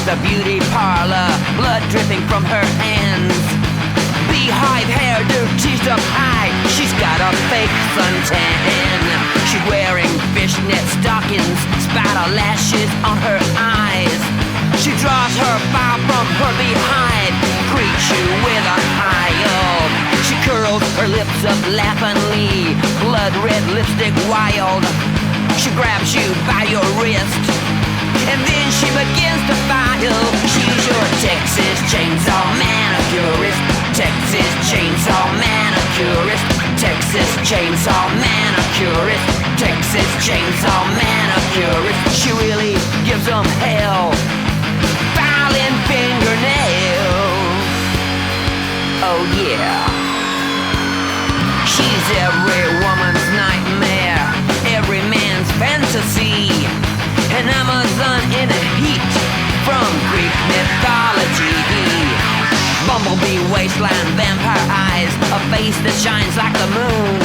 the beauty parlor, blood dripping from her hands. Beehive hairdo teased up high, she's got a fake suntan. She's wearing fishnet stockings, spatter lashes on her eyes. She draws her bow from her behind, greets you with a hi-yo. She curls her lips up laughingly, blood red lipstick wild. She grabs you by your wrist, and then she begins to file. She's your Texas Chainsaw Manicurist, Texas Chainsaw Manicurist, Texas Chainsaw Manicurist, Texas Chainsaw Manicurist. She really gives them hell, filing fingernails. Oh yeah. She's every woman's nightmare, every man's fantasy, an Amazon in a heat from Greek mythology. Bumblebee waistline, vampire eyes, a face that shines like the moon,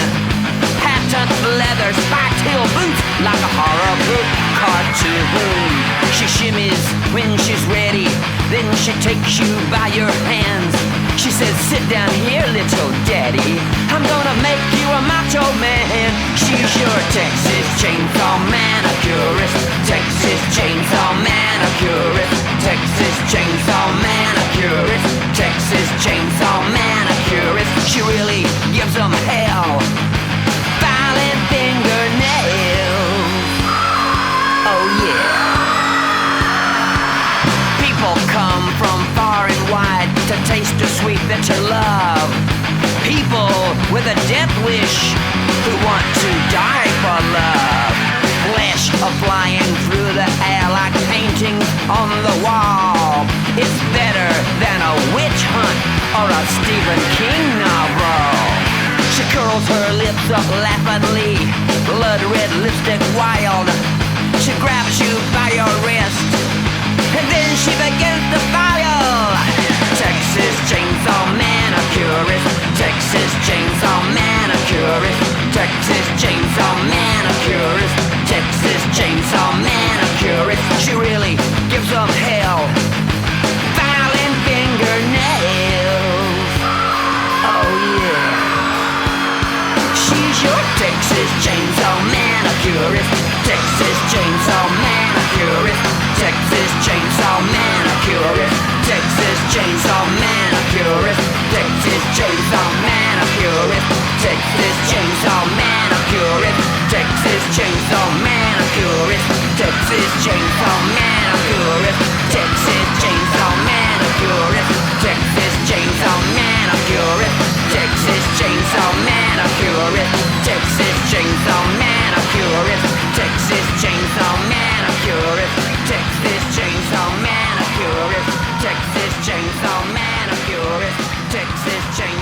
patent leather, spiked heel boots like a horror book cartoon. She shimmies when she's ready, then she takes you by your hands. She says, sit down here, little daddy, I'm gonna make you a macho man. She's your Texas Chainsaw Manicurist, Texas Chainsaw Manicurist, Texas Chainsaw Manicurist, Texas Chainsaw Manicurist. She really gives them hell, filing fingernails. Oh yeah. People come from far and wide to taste the sweet bitter love. People with a death wish who want to die for love. Flesh flying through the air like paintings on the wall. It's better than a witch hunt or a Stephen King novel. She curls her lips up laughingly, blood red lipstick wild. She grabs you by your wrist, and then she begins to file. Texas Chainsaw Manicurist, Texas Chainsaw Manicurist, Texas Chainsaw Manicurist, Texas Chainsaw Manicurist. She really gives them hell, filing fingernails. Oh yeah. She's your Texas Chainsaw Manicurist, Texas Chainsaw Manicurist, Texas Chainsaw Manicurist, Texas Chainsaw Manicurist, Texas Chainsaw Manicurist, Texas Chainsaw Manicurist, Texas Chainsaw Manicurist, Texas Chainsaw Manicurist, Texas Chainsaw Manicurist, Texas Chainsaw Manicurist, Texas Chainsaw Manicurist, Texas Chainsaw Manicurist, Texas Chainsaw Manicurist, Texas Chainsaw Manicurist, Texas Chainsaw Manicurist, Texas Chainsaw